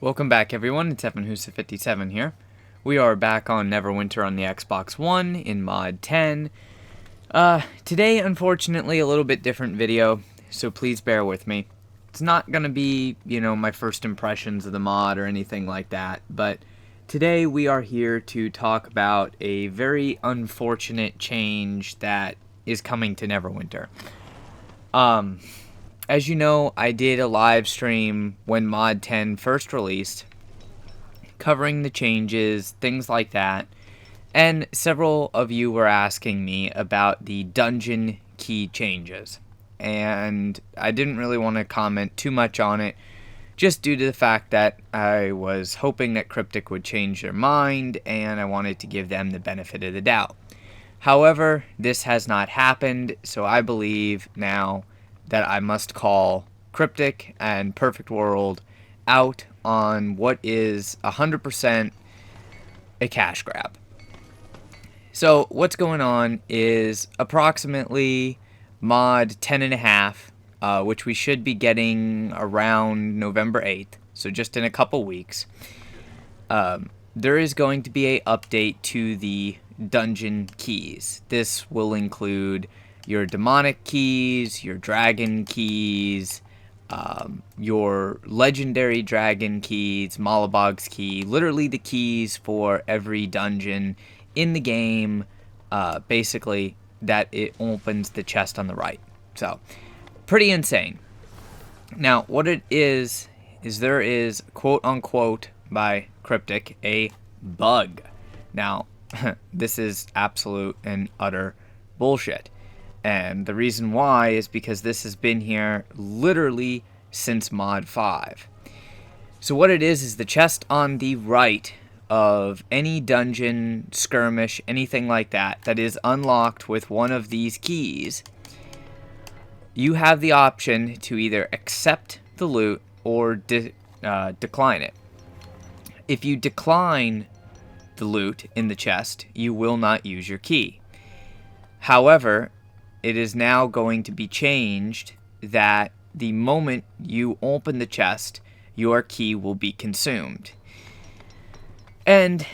Welcome back, everyone. It's EvanHusa57 here. We are back on Neverwinter on the Xbox One in Mod 10. Today, unfortunately, a little bit different video, so please bear with me. It's not going to be, my first impressions of the mod or anything like that, but today we are here to talk about a very unfortunate change that is coming to Neverwinter. As you know, I did a live stream when Mod 10 first released, covering the changes, things like that, and several of you were asking me about the dungeon key changes, and I didn't really want to comment too much on it, just due to the fact that I was hoping that Cryptic would change their mind, and I wanted to give them the benefit of the doubt. However, this has not happened, so I believe now that I must call Cryptic and Perfect World out on what is 100% a cash grab. So what's going on is approximately mod 10.5, which we should be getting around November 8th, so just in a couple weeks. There is going to be an update to the dungeon keys. This will include your demonic keys, your dragon keys, your legendary dragon keys, Malabog's key, literally the keys for every dungeon in the game, basically, that it opens the chest on the right. So, pretty insane. Now, what it is there is, quote-unquote, by Cryptic, a bug. Now, this is absolute and utter bullshit. And the reason why is because this has been here literally since Mod 5. So what it is the chest on the right of any dungeon, skirmish, anything like that, that is unlocked with one of these keys, you have the option to either accept the loot or decline it. If you decline the loot in the chest, you will not use your key. However, it is now going to be changed that the moment you open the chest, your key will be consumed. And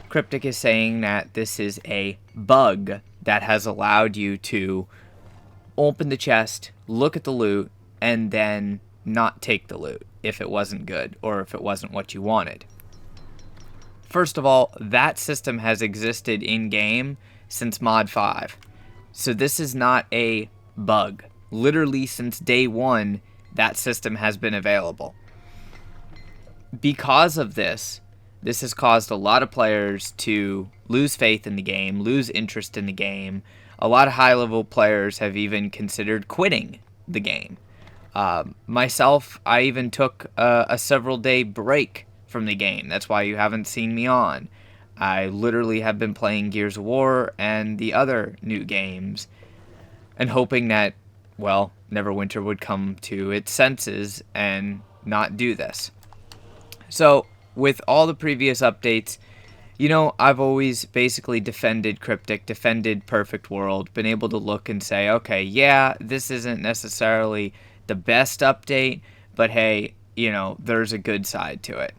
Cryptic is saying that this is a bug that has allowed you to open the chest, look at the loot, and then not take the loot if it wasn't good or if it wasn't what you wanted. First of all, that system has existed in-game since Mod 5. So this is not a bug. Literally since day one, that system has been available. Because of this has caused a lot of players to lose faith in the game, lose interest in the game. A lot of high-level players have even considered quitting the game. Myself, I even took a several-day break from the game. That's why you haven't seen me on. I literally have been playing Gears of War and the other new games and hoping that, well, Neverwinter would come to its senses and not do this. So, with all the previous updates, I've always basically defended Cryptic, defended Perfect World, been able to look and say, okay, yeah, this isn't necessarily the best update, but hey, there's a good side to it.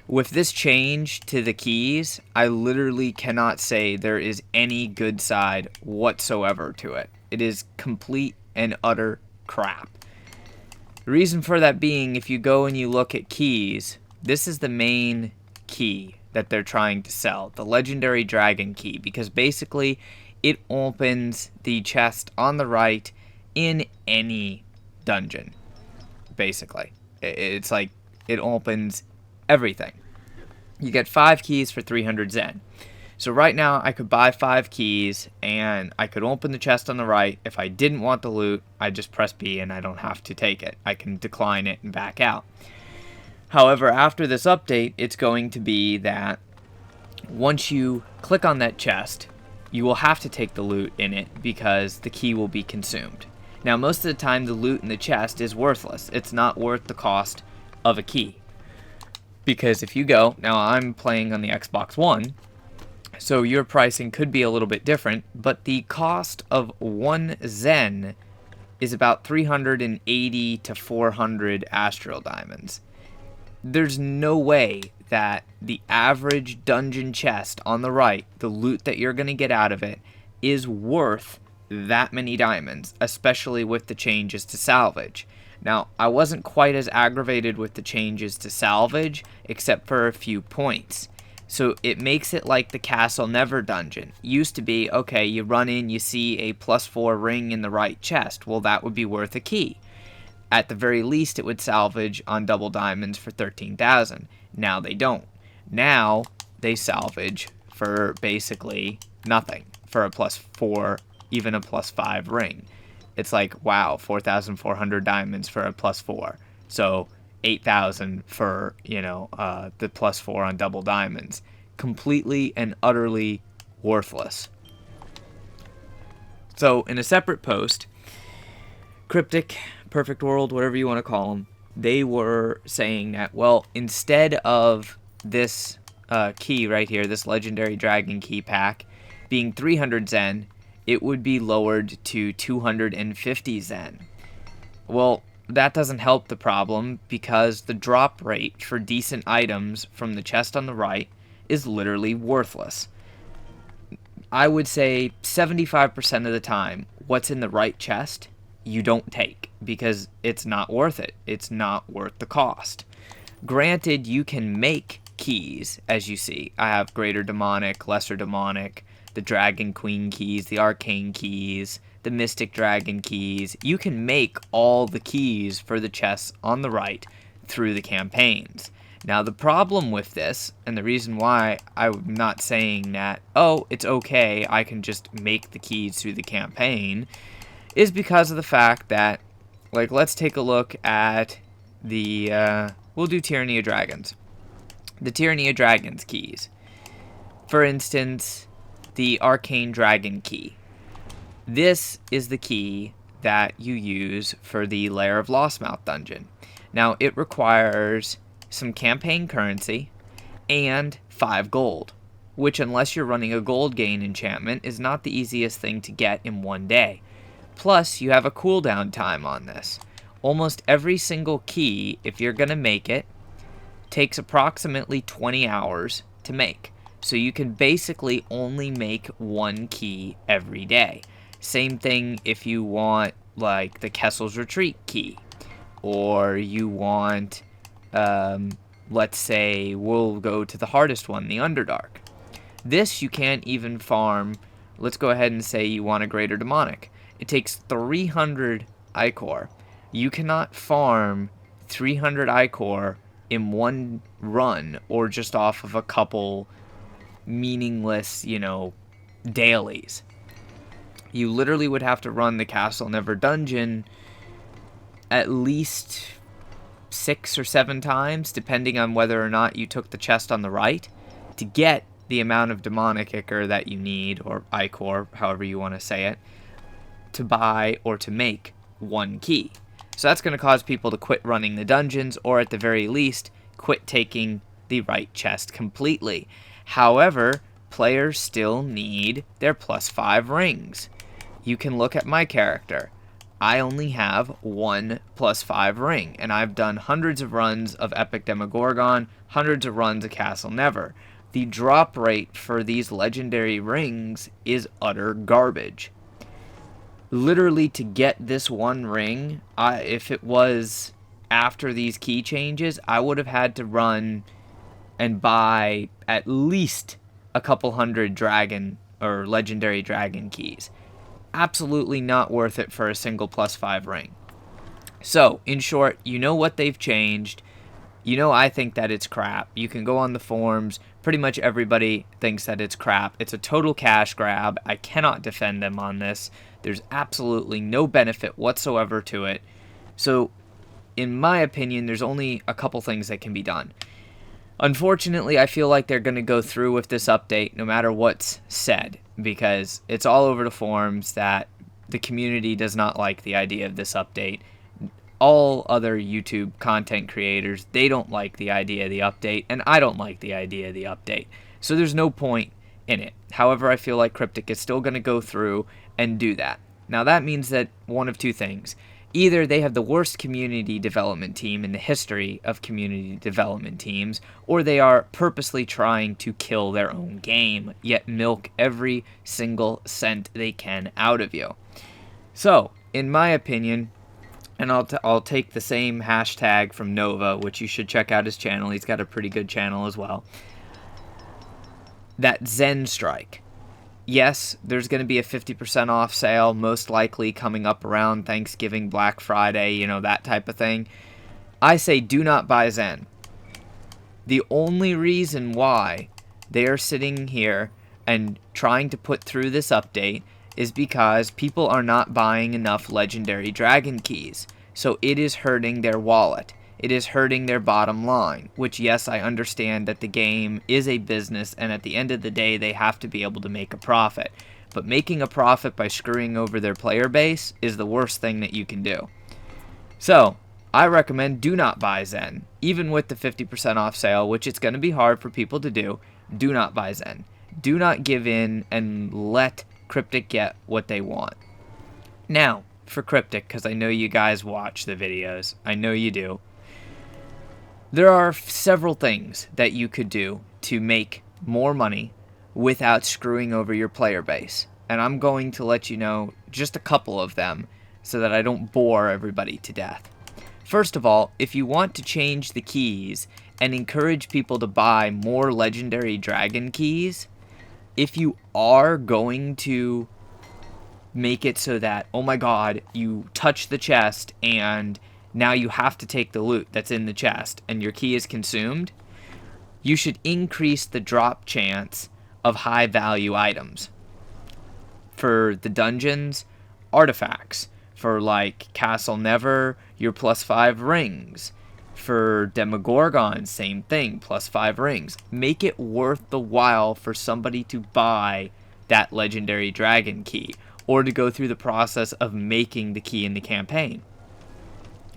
With this change to the keys, I literally cannot say there is any good side whatsoever to it. It is complete and utter crap. The reason for that being, if you go and you look at keys, this is the main key that they're trying to sell, the legendary dragon key, because basically it opens the chest on the right in any dungeon, basically. It's like it opens everything. You get 5 keys for 300 Zen. So right now I could buy 5 keys and I could open the chest on the right. If I didn't want the loot, I just press B and I don't have to take it. I can decline it and back out. However, after this update, it's going to be that once you click on that chest, you will have to take the loot in it because the key will be consumed. Now, most of the time, the loot in the chest is worthless. It's not worth the cost of a key. Because if you go, now I'm playing on the Xbox One, so your pricing could be a little bit different, but the cost of 1 Zen is about 380 to 400 Astral Diamonds. there's no way that the average dungeon chest on the right, the loot that you're going to get out of it, is worth that many diamonds, especially with the changes to salvage. Now, I wasn't quite as aggravated with the changes to salvage, except for a few points. So it makes it like the Castle Never dungeon. Used to be, okay, you run in, you see a +4 ring in the right chest. Well, that would be worth a key. At the very least, it would salvage on double diamonds for 13,000. Now they don't. Now they salvage for basically nothing for a +4, even a +5 ring. It's like, wow, 4,400 diamonds for a +4. So 8,000 for, the +4 on double diamonds. Completely and utterly worthless. So in a separate post, Cryptic, Perfect World, whatever you want to call them, they were saying that, well, instead of this key right here, this legendary dragon key pack, being 300 Zen, it would be lowered to 250 Zen. Well, that doesn't help the problem because the drop rate for decent items from the chest on the right is literally worthless. I would say 75% of the time, what's in the right chest, you don't take because it's not worth it. It's not worth the cost. Granted, you can make keys, as you see. I have Greater Demonic, Lesser Demonic, the Dragon Queen keys, the Arcane keys, the Mystic Dragon keys. You can make all the keys for the chests on the right through the campaigns. Now, the problem with this, and the reason why I'm not saying that, oh, it's okay, I can just make the keys through the campaign, is because of the fact that, like, let's take a look at the, we'll do Tyranny of Dragons. The Tyranny of Dragons keys. For instance, the Arcane Dragon key. This is the key that you use for the Lair of Lostmouth dungeon. Now, it requires some campaign currency and 5 gold, which, unless you're running a gold gain enchantment, is not the easiest thing to get in one day. Plus, you have a cooldown time on this. Almost every single key, if you're going to make it, takes approximately 20 hours to make. So you can basically only make one key every day. Same thing if you want, like, the Kessel's Retreat key. Or you want, let's say, we'll go to the hardest one, the Underdark. This you can't even farm. Let's go ahead and say you want a Greater Demonic. It takes 300 Ichor. You cannot farm 300 Ichor in one run or just off of a couple meaningless, dailies. You literally would have to run the Castle Never dungeon at least 6 or 7 times, depending on whether or not you took the chest on the right, to get the amount of demonic ichor that you need, or ichor, however you want to say it, to buy or to make one key. So that's going to cause people to quit running the dungeons, or at the very least, quit taking the right chest completely. However, players still need their +5 rings. You can look at my character. I only have one +5 ring, and I've done hundreds of runs of Epic Demogorgon, hundreds of runs of Castle Never. The drop rate for these legendary rings is utter garbage. Literally, to get this one ring, if it was after these key changes, I would have had to run and buy at least a couple hundred dragon or legendary dragon keys. Absolutely not worth it for a single +5 ring. So, in short, you know what they've changed. I think that it's crap. You can go on the forums. Pretty much everybody thinks that it's crap. It's a total cash grab. I cannot defend them on this. There's absolutely no benefit whatsoever to it. So, in my opinion, there's only a couple things that can be done. Unfortunately, I feel like they're going to go through with this update no matter what's said, because it's all over the forums that the community does not like the idea of this update. All other YouTube content creators, they don't like the idea of the update, and I don't like the idea of the update. So there's no point in it. However, I feel like Cryptic is still going to go through and do that. Now that means that one of two things. Either they have the worst community development team in the history of community development teams, or they are purposely trying to kill their own game, yet milk every single cent they can out of you. So, in my opinion, and I'll take the same hashtag from Nova, which you should check out his channel. He's got a pretty good channel as well. That zenstrike. Yes, there's going to be a 50% off sale, most likely coming up around Thanksgiving, Black Friday, that type of thing. I say do not buy Zen. The only reason why they are sitting here and trying to put through this update is because people are not buying enough legendary dragon keys. So it is hurting their wallet. It is hurting their bottom line, which, yes, I understand that the game is a business, and at the end of the day, they have to be able to make a profit. But making a profit by screwing over their player base is the worst thing that you can do. So, I recommend do not buy Zen. Even with the 50% off sale, which it's going to be hard for people to do not buy Zen. Do not give in and let Cryptic get what they want. Now, for Cryptic, because I know you guys watch the videos. I know you do. There are several things that you could do to make more money without screwing over your player base. And I'm going to let you know just a couple of them so that I don't bore everybody to death. First of all, if you want to change the keys and encourage people to buy more legendary dragon keys, if you are going to make it so that, oh my god, you touch the chest and now you have to take the loot that's in the chest and your key is consumed, you should increase the drop chance of high value items. For the dungeons, artifacts. For like Castle Never, your +5 rings. For Demogorgon, same thing, +5 rings. Make it worth the while for somebody to buy that legendary dragon key, or to go through the process of making the key in the campaign.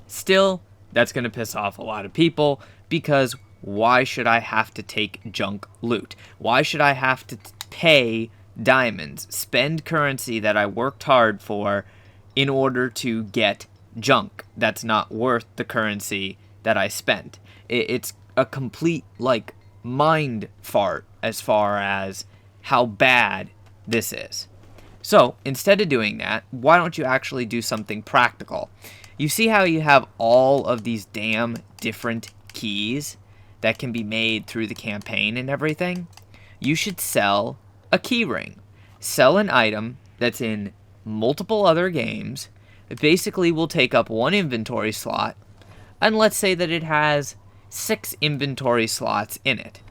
Still, that's going to piss off a lot of people, because why should I have to take junk loot? Why should I have to pay diamonds, spend currency that I worked hard for in order to get junk that's not worth the currency that I spent? It's a complete, mind fart as far as how bad this is. So, instead of doing that, why don't you actually do something practical? You see how you have all of these damn different keys that can be made through the campaign and everything? You should sell a key ring. Sell an item that's in multiple other games. It basically will take up one inventory slot, and let's say that it has 6 inventory slots in it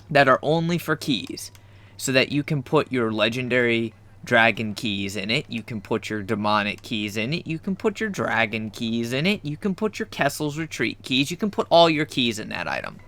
that are only for keys, so that you can put your legendary dragon keys in it, you can put your demonic keys in it, you can put your dragon keys in it, you can put your Kessel's Retreat keys, you can put all your keys in that item,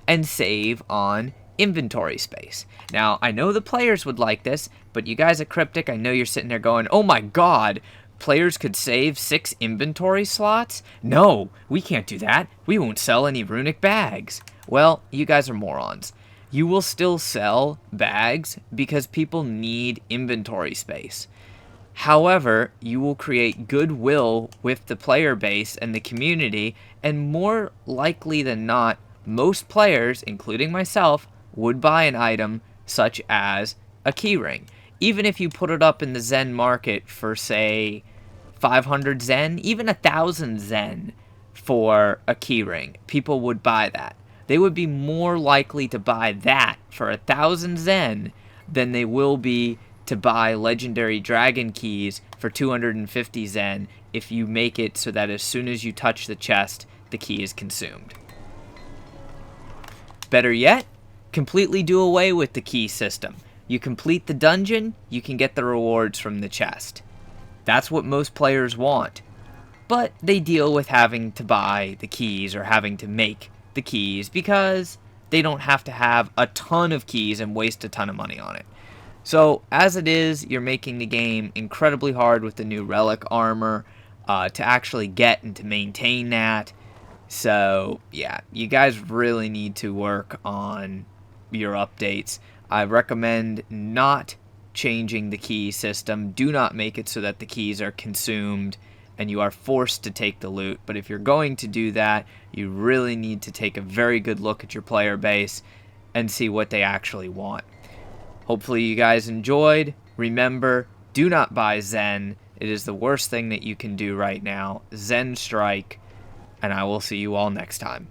and save on inventory space. Now, I know the players would like this, but you guys at Cryptic, I know you're sitting there going, oh my god, players could save 6 inventory slots? No, we can't do that. We won't sell any runic bags. Well, you guys are morons. You will still sell bags because people need inventory space. However, you will create goodwill with the player base and the community, and more likely than not, most players, including myself, would buy an item such as a keyring. Even if you put it up in the Zen market for, say, 500 Zen, even 1,000 Zen for a keyring, people would buy that. They would be more likely to buy that for 1,000 Zen than they will be to buy legendary dragon keys for 250 Zen if you make it so that as soon as you touch the chest, the key is consumed. Better yet, completely do away with the key system. You complete the dungeon, you can get the rewards from the chest. That's what most players want. But they deal with having to buy the keys or having to make the keys because they don't have to have a ton of keys and waste a ton of money on it. So, as it is, you're making the game incredibly hard with the new relic armor to actually get and to maintain that. So, yeah, you guys really need to work on your updates. I recommend not changing the key system. Do not make it so that the keys are consumed. and you are forced to take the loot. But if you're going to do that, you really need to take a very good look at your player base and see what they actually want. Hopefully you guys enjoyed. Remember, do not buy Zen. It is the worst thing that you can do right now. Zenstrike, and I will see you all next time.